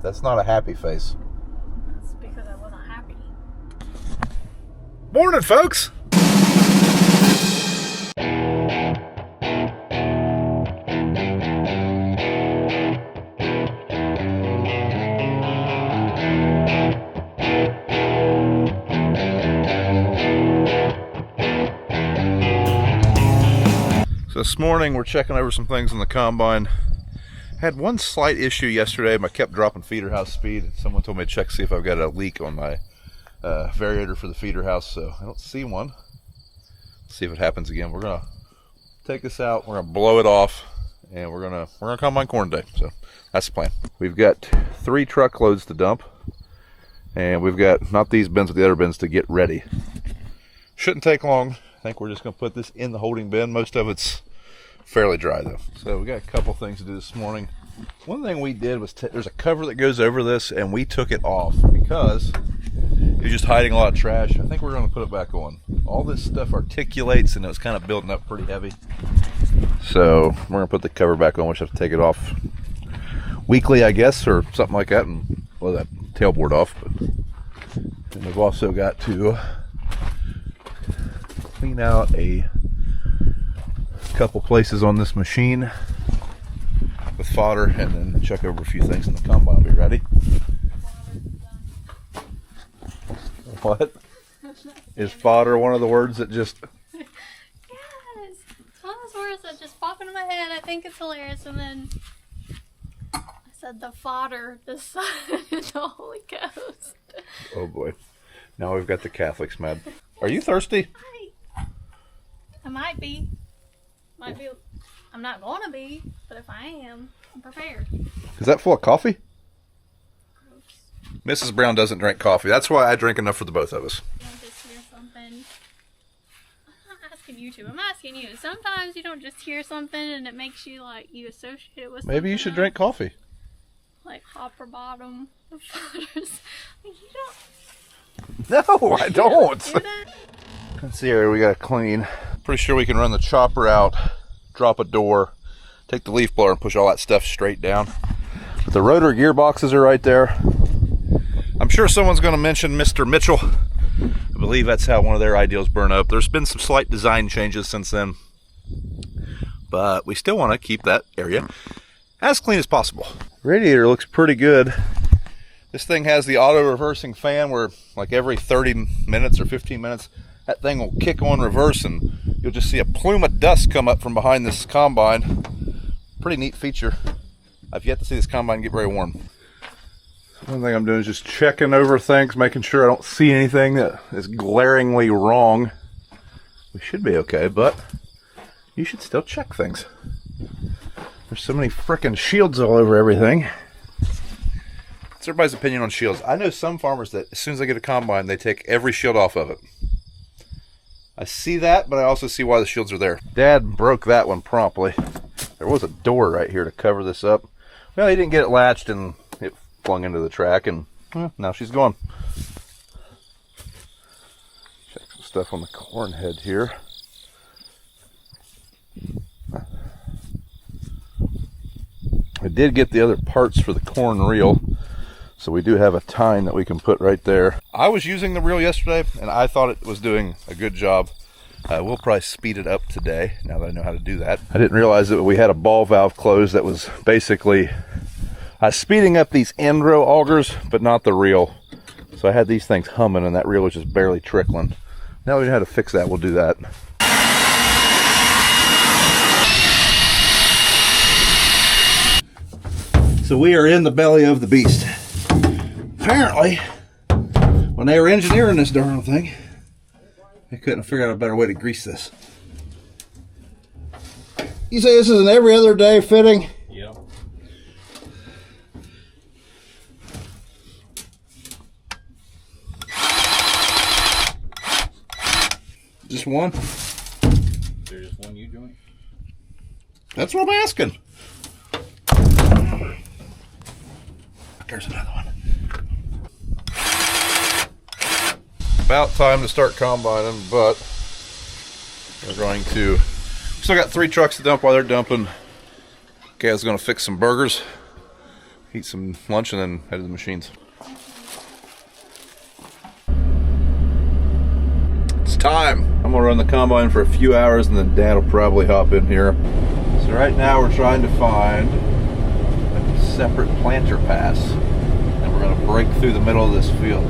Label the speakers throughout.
Speaker 1: That's not a happy face.
Speaker 2: That's because I wasn't happy.
Speaker 1: Morning, folks! So this morning we're checking over some things in the combine. Had one slight issue yesterday. I kept dropping feeder house speed. Someone told me to check to see if I've got a leak on my variator for the feeder house. So I don't see one. Let's see if it happens again. We're gonna take this out. We're gonna blow it off, and we're gonna combine corn today. So that's the plan. We've got 3 truckloads to dump, and we've got not these bins but the other bins to get ready. Shouldn't take long. I think we're just gonna put this in the holding bin. Most of it's fairly dry though. So we got a couple things to do this morning. One thing we did was there's a cover that goes over this, and we took it off because it was just hiding a lot of trash. I think we're going to put it back on. All this stuff articulates, and it was kind of building up pretty heavy. So we're going to put the cover back on. We should have to take it off weekly, I guess, or something like that, and blow that tailboard off. And we've also got to clean out a couple places on this machine with fodder, and then check over a few things in the combine. I'll be ready. What? Is fodder one of the words that just...
Speaker 2: Yes! It's one of those words that just pop into my head. I think it's hilarious, and then I said the fodder, the Son, and the Holy Ghost.
Speaker 1: Oh boy. Now we've got the Catholics mad. Are you thirsty?
Speaker 2: I might be. Might be. I'm not going to be, but if I am, I'm prepared.
Speaker 1: Is that full of coffee? Mrs. Brown doesn't drink coffee. That's why I drink enough for the both of us.
Speaker 2: I just hear something. I'm not asking you to. I'm asking you. Sometimes you don't just hear something and it makes you like you associate it with.
Speaker 1: Maybe you should drink coffee.
Speaker 2: Like hopper bottom of fodders. Like you don't.
Speaker 1: No, I don't.
Speaker 2: Do that?
Speaker 1: Let's see here. We got to clean. Pretty sure we can run the chopper out, drop a door, take the leaf blower, and push all that stuff straight down. But the rotor gearboxes are right there. I'm sure someone's going to mention Mr. Mitchell. I believe that's how one of their ideals burn up. There's been some slight design changes since then, but we still want to keep that area as clean as possible. Radiator looks pretty good. This thing has the auto reversing fan where like every 30 minutes or 15 minutes that thing will kick on reverse, and you'll just see a plume of dust come up from behind this combine. Pretty neat feature. I've yet to see this combine get very warm. One thing I'm doing is just checking over things, making sure I don't see anything that is glaringly wrong. We should be okay, but you should still check things. There's so many frickin' shields all over everything. What's everybody's opinion on shields? I know some farmers that as soon as they get a combine, they take every shield off of it. I see that, but I also see why the shields are there. Dad broke that one promptly. There was a door right here to cover this up. Well, he didn't get it latched, and it flung into the track, and well, now she's gone. Check some stuff on the corn head here. I did get the other parts for the corn reel, so we do have a tine that we can put right there. I was using the reel yesterday, and I thought it was doing a good job. We'll probably speed it up today, now that I know how to do that. I didn't realize that we had a ball valve closed that was basically speeding up these end row augers, but not the reel. So I had these things humming, and that reel was just barely trickling. Now we know how to fix that, we'll do that. So we are in the belly of the beast. Apparently, when they were engineering this darn thing, they couldn't figure out a better way to grease this. You say this is an every other day fitting?
Speaker 3: Yep.
Speaker 1: Just one?
Speaker 3: There's just one U-joint?
Speaker 1: That's what I'm asking. There's another one. About time to start combining, but we're going to... Still got 3 trucks to dump while they're dumping. Guy's going to fix some burgers. eat some lunch, and then head to the machines. It's time. I'm gonna run the combine for a few hours, and then Dad will probably hop in here. So right now we're trying to find a separate planter pass, and we're gonna break through the middle of this field.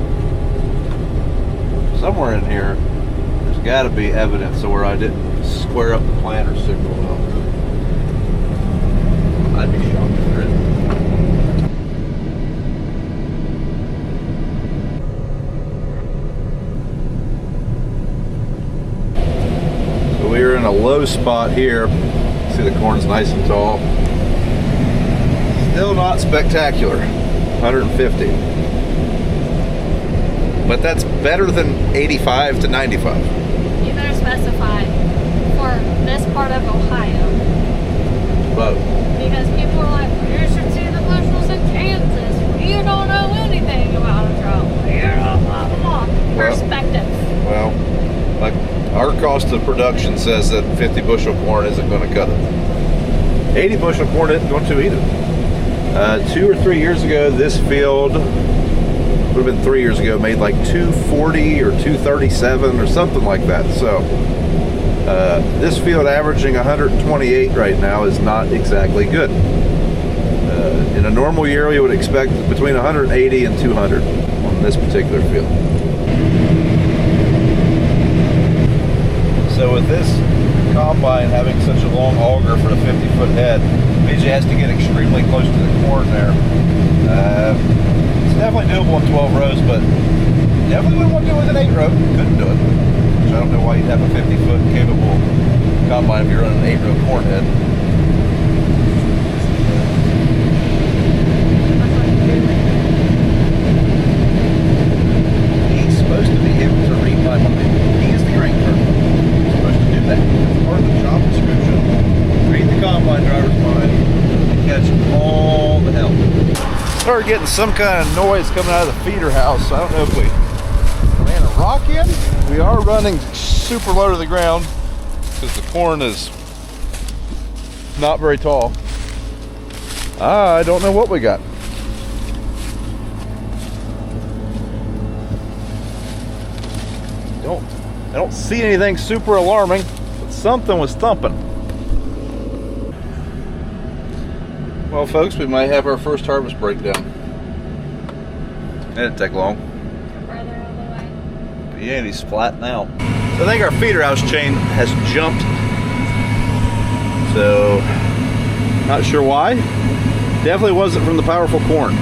Speaker 1: Somewhere in here, there's got to be evidence of where I didn't square up the planter signal well. I'd be shocked if there isn't. So we're in a low spot here. See, the corn's nice and tall. Still not spectacular. 150. But that's better than 85 to 95.
Speaker 2: You better specify for this part of Ohio.
Speaker 1: Both.
Speaker 2: Because people are like, well, you should see the bushels in Kansas. Well, you don't know anything about a drought. Blah, blah, blah. Perspective.
Speaker 1: Well, like our cost of production says that 50 bushel corn isn't going to cut it. 80 bushel corn isn't going to either. 2 or 3 years ago, this field, would have been 3 years ago, made like 240 or 237 or something like that. So this field averaging 128 right now is not exactly good. In a normal year, we would expect between 180 and 200 on this particular field. So with this combine having such a long auger for the 50-foot head, means it has to get extremely close to the corn there. It's definitely doable in 12 rows, but definitely wouldn't want to do it with an 8 row. Couldn't do it. Which I don't know why you'd have a 50-foot capable combine if you're running an 8 row corn head. He's supposed to be able to read my mind. He is the grain cutter. He's supposed to do that. It's part of the job description. Read the combine driver's mind and catch all the help. Started getting some kind of noise coming out of the feeder house. I don't know if we ran a rock in. We are running super low to the ground because the corn is not very tall. I don't know what we got. I don't see anything super alarming, but something was thumping. Well, folks, we might have our first harvest breakdown. It didn't take long.
Speaker 2: Further out of the way.
Speaker 1: But yeah, and he's flat now. So I think our feeder house chain has jumped. So, not sure why. Definitely wasn't from the powerful corn.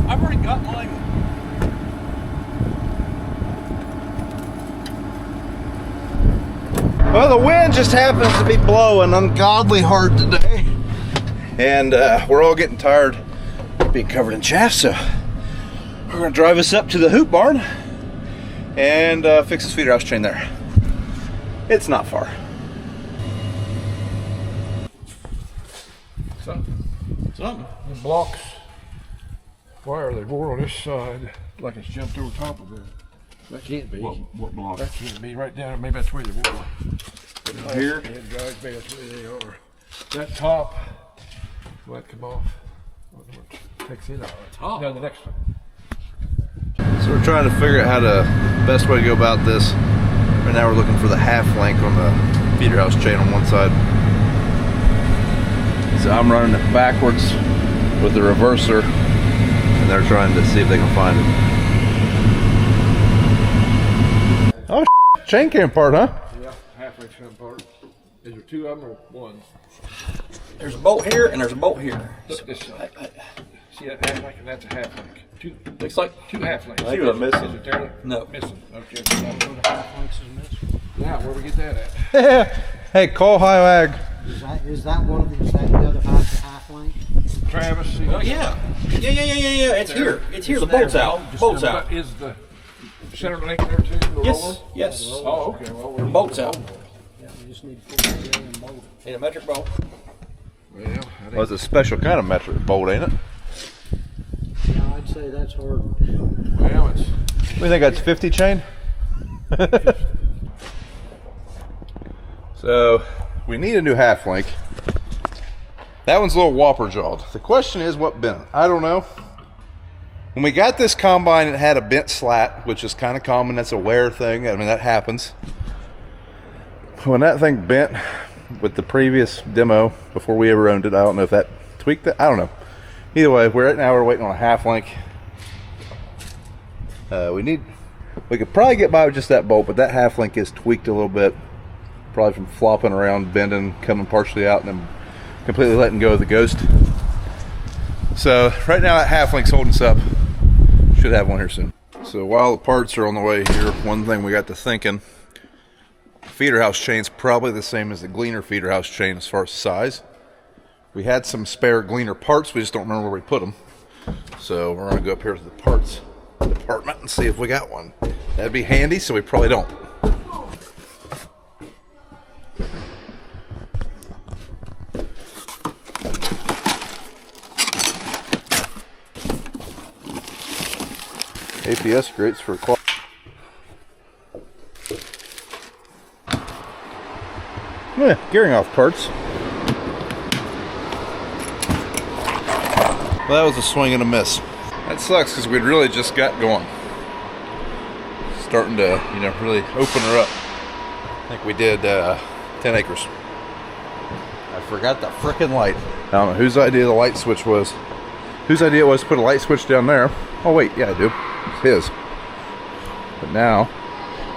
Speaker 1: I've already got mine. Well, the wind just happens to be blowing ungodly hard today. And we're all getting tired of being covered in chaff, so we're gonna drive us up to the hoop barn and fix this feeder house chain there. It's not far.
Speaker 4: Something. The blocks. Why are they more on this side? Like it's jumped over top of it. That can't be.
Speaker 3: What block?
Speaker 4: That can't be. Right down. Maybe that's where they were.
Speaker 3: Here?
Speaker 4: Yeah, guys, maybe that's where they are. That top might come off. Takes it out. Top. No, the next one.
Speaker 1: So we're trying to figure out how to best way to go about this. Right now we're looking for the half length on the feeder house chain on one side. So I'm running it backwards with the reverser, and they're trying to see if they can find it. Oh, chain came apart, huh?
Speaker 4: Yeah, halfway to the part. Is there two of them or one?
Speaker 3: There's a bolt here and there's a bolt here.
Speaker 4: Look this side. See that half link, and that's a half link.
Speaker 3: Looks like
Speaker 4: Two half links.
Speaker 3: See what I'm missing?
Speaker 4: Is it there?
Speaker 3: No.
Speaker 4: Missing. Okay. Now, where we get that at?
Speaker 1: Hey, call Highwag.
Speaker 5: Is that one of the, is that the other half link?
Speaker 4: Travis. See
Speaker 3: Oh yeah. Yeah. It's here. It's here. The bolt's out. Bolt's out.
Speaker 4: Is the center link there too? The roller?
Speaker 3: Yes.
Speaker 4: Oh, okay. Well, we're
Speaker 3: Bolt's out.
Speaker 5: Yeah, you just need to put it in and bolt.
Speaker 3: Need a metric bolt.
Speaker 4: Well, I think
Speaker 1: Well, it's a special kind of metric bolt, ain't it?
Speaker 5: Yeah, I'd say that's hard.
Speaker 4: well, it's
Speaker 1: What do you think, that's 50 chain? So, we need a new half link. That one's a little whopper jawed. The question is what bent? I don't know. When we got this combine, it had a bent slat, which is kind of common. That's a wear thing. I mean, that happens. When that thing bent with the previous demo, before we ever owned it, I don't know if that tweaked it. I don't know. Either way, right now we're waiting on a half link. We could probably get by with just that bolt, but that half link is tweaked a little bit. Probably from flopping around, bending, coming partially out, and then completely letting go of the ghost. So right now that half link's holding us up. Should have one here soon. So while the parts are on the way here, one thing we got to thinking, feeder house chain's probably the same as the Gleaner feeder house chain as far as size. We had some spare Gleaner parts, we just don't remember where we put them. So we're gonna go up here to the parts department and see if we got one. That'd be handy, so we probably don't. APS grates for quality. Yeah, gearing off parts. Well, that was a swing and a miss. That sucks because we'd really just got going. Starting to, really open her up. I think we did 10 acres. I forgot the frickin' light. I don't know whose idea the light switch was. Whose idea it was to put a light switch down there. Oh wait, yeah I do. It's his. But now,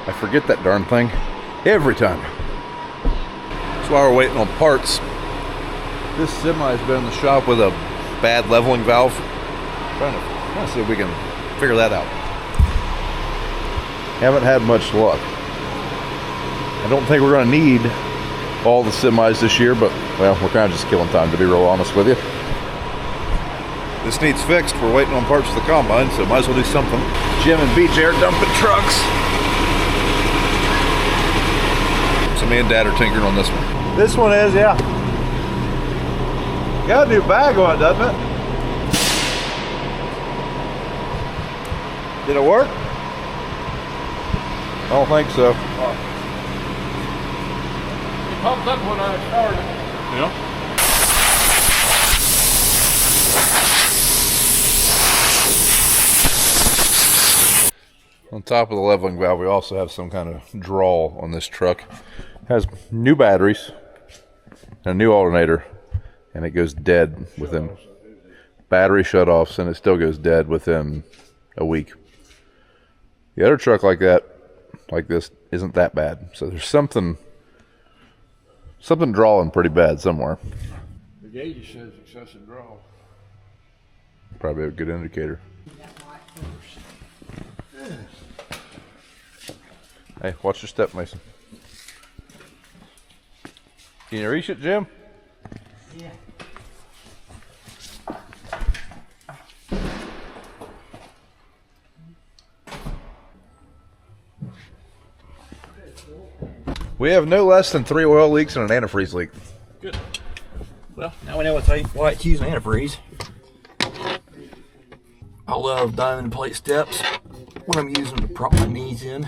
Speaker 1: I forget that darn thing every time. That's why we're waiting on parts. This semi's been in the shop with a bad leveling valve. Trying to see if we can figure that out. Haven't had much luck. I don't think we're going to need all the semis this year, but well, we're kind of just killing time, to be real honest with you. This needs fixed. We're waiting on parts for the combine, so might as well do something. Jim and Beach Air dumping trucks. So me and Dad are tinkering on this one. This one is, yeah. Got a new bag on it, doesn't it? Did it work? I don't think so.
Speaker 4: it pumped up when I started.
Speaker 1: Yeah. On top of the leveling valve, we also have some kind of draw on this truck. It has new batteries, and a new alternator, and it goes dead within battery shutoffs, and it still goes dead within a week. The other truck like this, isn't that bad. So there's something drawing pretty bad somewhere.
Speaker 4: The gauge says excessive draw.
Speaker 1: Probably a good indicator. Hey, watch your step, Mason. Can you reach it, Jim?
Speaker 5: Yeah.
Speaker 1: We have no less than 3 oil leaks and an antifreeze leak.
Speaker 3: Good. Well, now we know why it's using antifreeze. I love diamond plate steps when I'm using them to prop my knees in.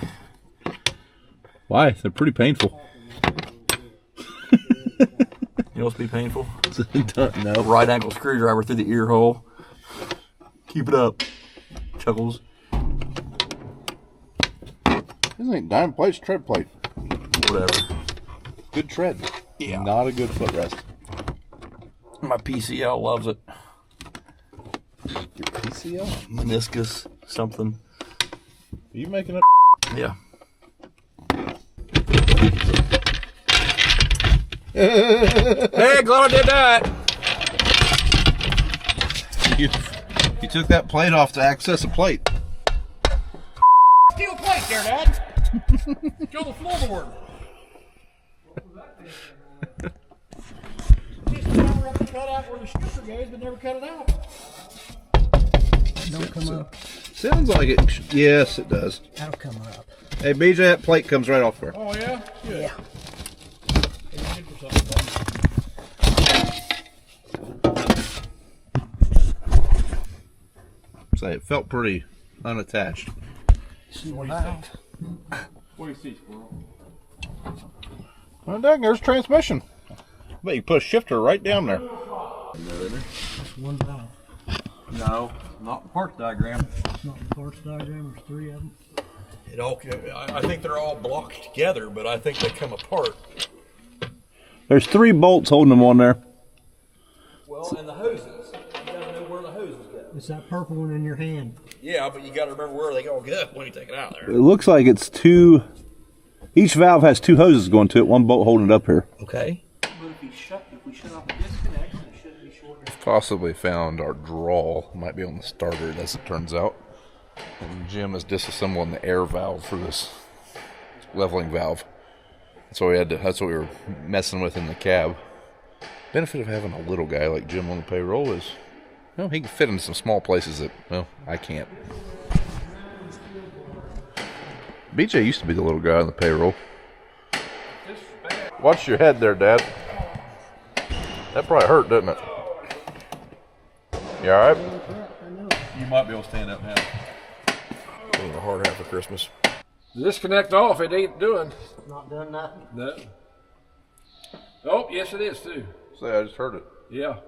Speaker 1: Why? They're pretty painful.
Speaker 3: You know what's be painful?
Speaker 1: No.
Speaker 3: Right angle screwdriver through the ear hole. Keep it up. Chuckles.
Speaker 1: This ain't diamond plate's tread plate.
Speaker 3: Whatever.
Speaker 1: Good tread.
Speaker 3: Yeah.
Speaker 1: Not a good footrest.
Speaker 3: My PCL loves it.
Speaker 1: Your PCL?
Speaker 3: Meniscus, something.
Speaker 1: Are you making up?
Speaker 3: Yeah.
Speaker 4: Hey, glad I did that.
Speaker 1: You took that plate off to access a plate.
Speaker 4: Steel plate there, Dad. Show the floorboard. Just never have to cut out where the stripper goes, but never cut it out.
Speaker 5: Don't come up.
Speaker 1: Sounds like it. Yes, it does.
Speaker 5: That'll come up.
Speaker 1: Hey, BJ, that plate comes right off there.
Speaker 4: Oh, yeah? Good.
Speaker 5: Yeah.
Speaker 1: So it felt pretty unattached.
Speaker 4: What do you think? What do you see, Squirrel?
Speaker 1: Well, dang, there's transmission. But you put a shifter right down there.
Speaker 5: That's one valve.
Speaker 3: No, not the parts diagram.
Speaker 5: It's not the parts diagram. There's 3 of them.
Speaker 4: It all. I think they're all blocked together, but I think they come apart.
Speaker 1: There's 3 bolts holding them on there.
Speaker 4: Well, and the hoses. You gotta know where the hoses go.
Speaker 5: It's that purple one in your hand.
Speaker 4: Yeah, but you gotta remember where they all go when you take it out there.
Speaker 1: It looks like it's 2. Each valve has 2 hoses going to it. One bolt holding it up here.
Speaker 4: Okay.
Speaker 5: But if we shut off the disconnect, it shouldn't be shorter.
Speaker 1: Possibly found our drawl. Might be on the starter, as it turns out. And Jim is disassembling the air valve for this leveling valve. That's what we had to. That's what we were messing with in the cab. Benefit of having a little guy like Jim on the payroll is, well, he can fit in some small places that, well, I can't. BJ used to be the little guy on the payroll. Watch your head there, Dad. That probably hurt, didn't it? You all right?
Speaker 3: You might be able to stand up now.
Speaker 4: Ain't a hard hat for Christmas. Disconnect off. It ain't doing.
Speaker 5: Not doing nothing.
Speaker 4: No. Oh, yes, it is too.
Speaker 1: Say, I just heard it.
Speaker 4: Yeah.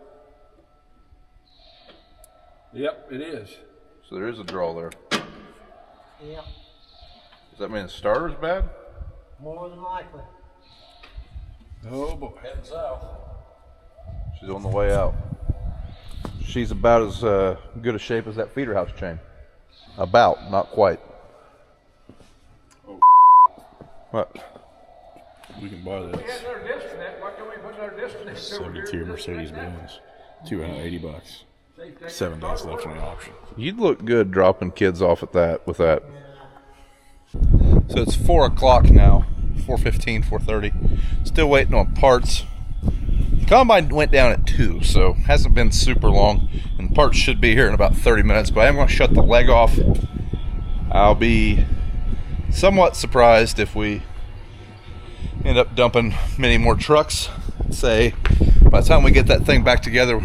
Speaker 4: Yep, it is.
Speaker 1: So there is a draw there.
Speaker 5: Yeah.
Speaker 1: Does that mean the starter's bad?
Speaker 5: More than likely.
Speaker 4: Oh boy. Heading south.
Speaker 1: She's on the way out. She's about as good a shape as that feeder house chain. About, not quite. Oh. What?
Speaker 6: We can buy this.
Speaker 4: Yeah, their disconnect. Why can't we put their disconnect over here?
Speaker 6: 72 Mercedes-Benz, $280. 7 days left on the option.
Speaker 1: You'd look good dropping kids off at that with that. So it's 4 o'clock now. 4:15, 4:30. Still waiting on parts. The combine went down at 2, so hasn't been super long. And parts should be here in about 30 minutes, but I am going to shut the leg off. I'll be somewhat surprised if we end up dumping many more trucks. Say, by the time we get that thing back together,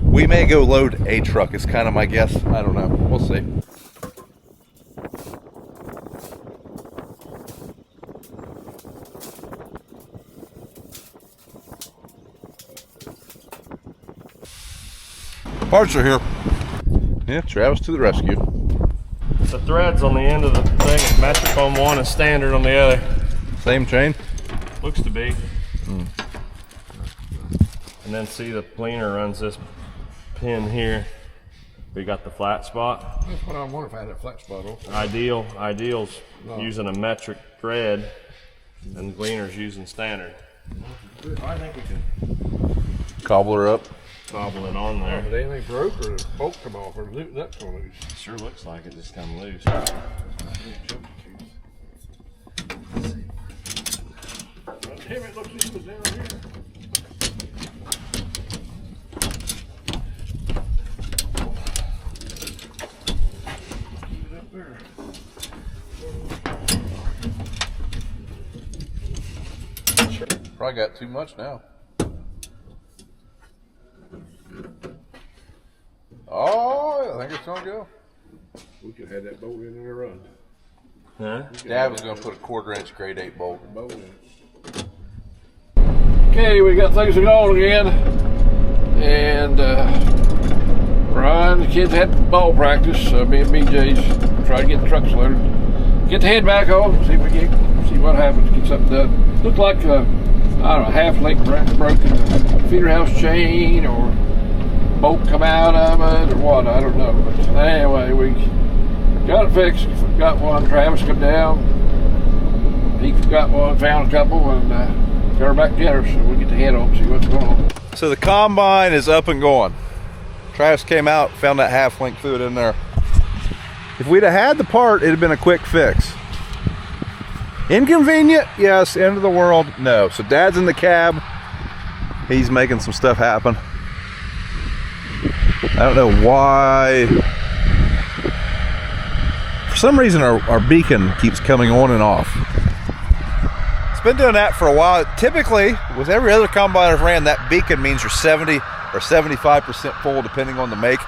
Speaker 1: we may go load a truck, is kind of my guess. I don't know. We'll see. Parts are here. Yeah, Travis to the rescue.
Speaker 7: The threads on the end of the thing is metric on one and standard on the other.
Speaker 1: Same chain?
Speaker 7: Looks to be. And then see the cleaner runs this pin here. We got the flat spot.
Speaker 4: That's what I wonder if I had that flat spot on.
Speaker 7: Ideal's using a metric thread and the cleaner's using standard.
Speaker 4: I think we can
Speaker 1: Cobble her up.
Speaker 7: Cobble it on there.
Speaker 4: If anything broke or the bolt come off or the nuts come loose.
Speaker 7: Sure looks like it just come loose.
Speaker 4: Damn it, looks like it was down here. Keep it up there.
Speaker 1: Probably got too much now. Oh, I think it's gonna go.
Speaker 4: We could have that bolt in there run.
Speaker 7: Huh?
Speaker 1: Dad was gonna put a 1/4-inch grade 8 bolt.
Speaker 4: Bolt in it. Okay, we got things going again. And Brian, the kids had ball practice, so me and BJ's try to get the trucks loaded. Get the head back on, see if we get, see what happens, get something done. Looked like I don't know, half link broken feeder house chain or bolt come out of it or what, I don't know. But anyway, we got it fixed. Got one. Travis come down. He got one, found a couple, and got her back together, so we'll get the head on, see what's going on.
Speaker 1: So the combine is up and going. Travis came out, found that half link, threw it in there. If we'd have had the part, it'd have been a quick fix. Inconvenient? Yes. End of the world? No. So Dad's in the cab. He's making some stuff happen. I don't know why. For some reason, our beacon keeps coming on and off. It's been doing that for a while. Typically, with every other combine I've ran, that beacon means you're 70 or 75% full, depending on the make.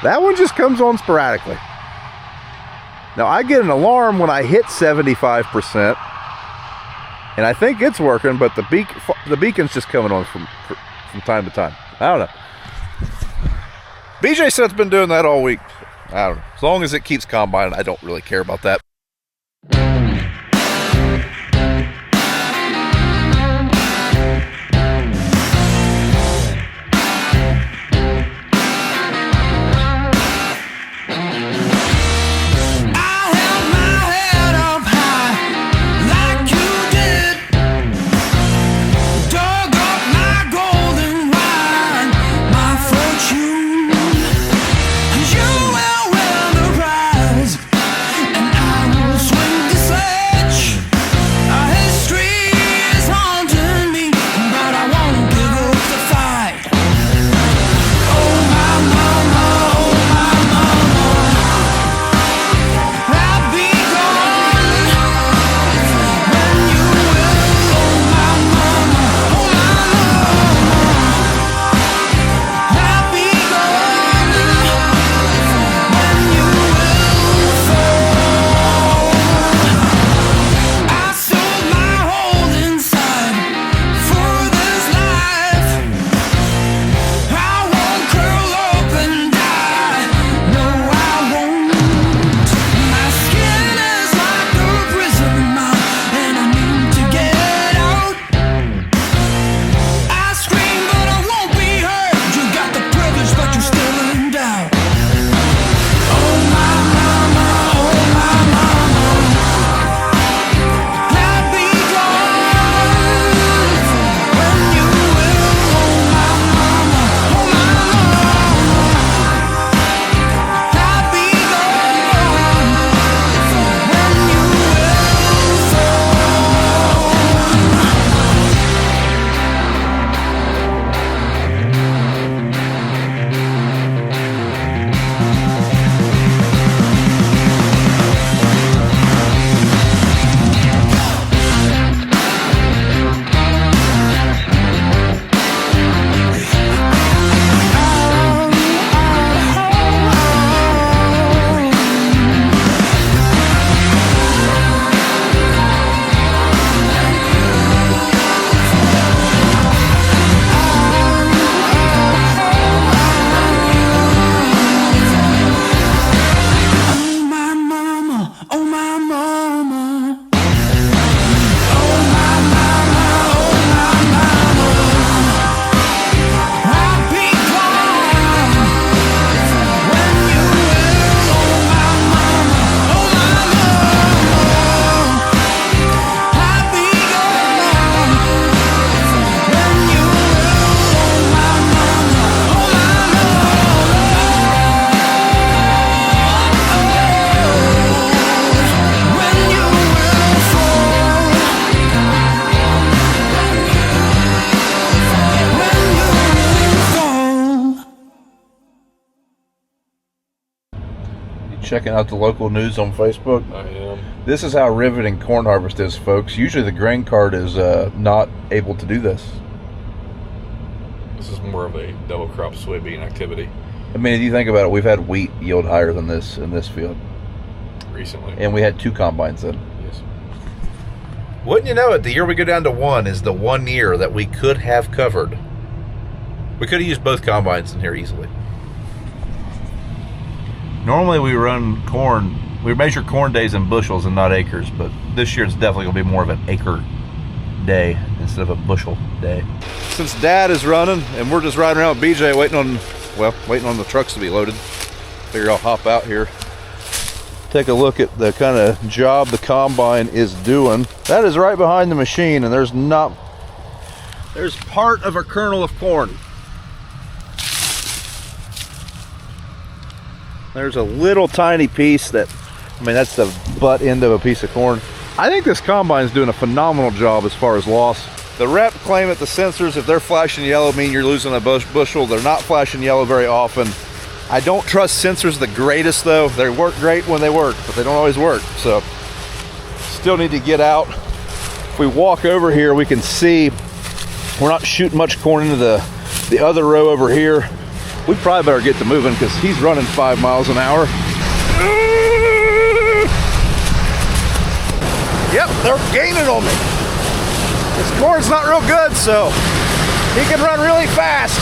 Speaker 1: That one just comes on sporadically. Now, I get an alarm when I hit 75%, and I think it's working, but the beacon's just coming on from time to time. I don't know. BJ said it's been doing that all week. I don't know. As long as it keeps combining, I don't really care about that. Checking out the local news on Facebook.
Speaker 6: I am.
Speaker 1: This is how riveting corn harvest is, folks. Usually the grain cart is not able to do this.
Speaker 6: This is more of a double crop soybean activity
Speaker 1: I mean, if you think about it, we've had wheat yield higher than this in this field.
Speaker 6: recently.
Speaker 1: And we had 2 combines then.
Speaker 6: Yes.
Speaker 1: Wouldn't you know it, the year we go down to 1 is the 1 year that we could have covered. We could have used both combines in here easily. Normally we run corn, we measure corn days in bushels and not acres, but this year it's definitely going to be more of an acre day instead of a bushel day. Since Dad is running and we're just riding around with BJ waiting on the trucks to be loaded, figure I'll hop out here. take a look at the kind of job the combine is doing. That is right behind the machine, and there's part of a kernel of corn. There's a little tiny piece that, I mean, that's the butt end of a piece of corn. I think this combine's doing a phenomenal job as far as loss. The rep claim that the sensors, if they're flashing yellow, mean you're losing a bushel. They're not flashing yellow very often. I don't trust sensors the greatest though. They work great when they work, but they don't always work. So still need to get out. If we walk over here, we can see we're not shooting much corn into the other row over here. We probably better get to moving because he's running 5 miles an hour. Yep, they're gaining on me. This corn's not real good, so he can run really fast.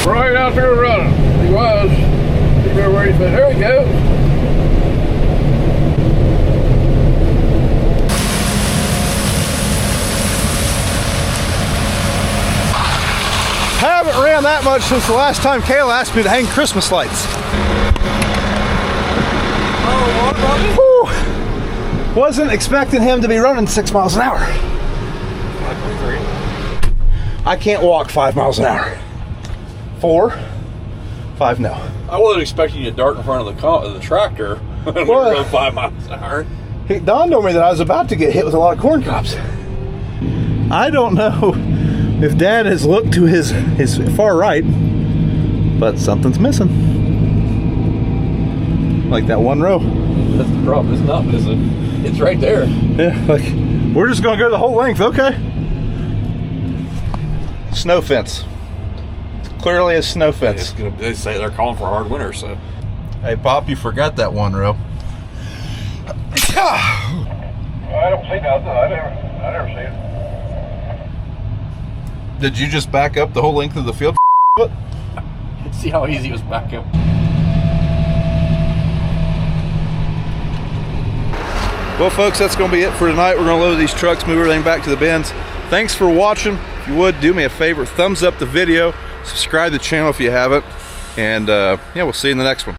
Speaker 4: Right out there running. He was. He knew where he's been. There he goes.
Speaker 1: Haven't ran that much since the last time Kayla asked me to hang Christmas lights. Oh, wasn't expecting him to be running 6 miles an hour. 5.3. I can't walk 5 miles an hour. 4, 5 no.
Speaker 3: I wasn't expecting you to dart in front of the tractor when we were going 5 miles an hour.
Speaker 1: It dawned on me that I was about to get hit with a lot of corn cobs. I don't know if Dad has looked to his far right, but something's missing. Like that one row.
Speaker 3: That's the problem. It's not missing. It's right there.
Speaker 1: Yeah, like we're just gonna go the whole length, okay? Snow fence. Clearly a snow fence.
Speaker 3: They say they're calling for a hard winter, so.
Speaker 1: Hey, Pop, you forgot that one row.
Speaker 4: I don't see nothing. I never see it.
Speaker 1: Did you just back up the whole length of the field?
Speaker 3: See how easy it was back up.
Speaker 1: Well, folks, that's going to be it for tonight. We're going to load these trucks, move everything back to the bins. Thanks for watching. If you would, do me a favor, thumbs up the video, subscribe to the channel if you haven't, and yeah, we'll see you in the next one.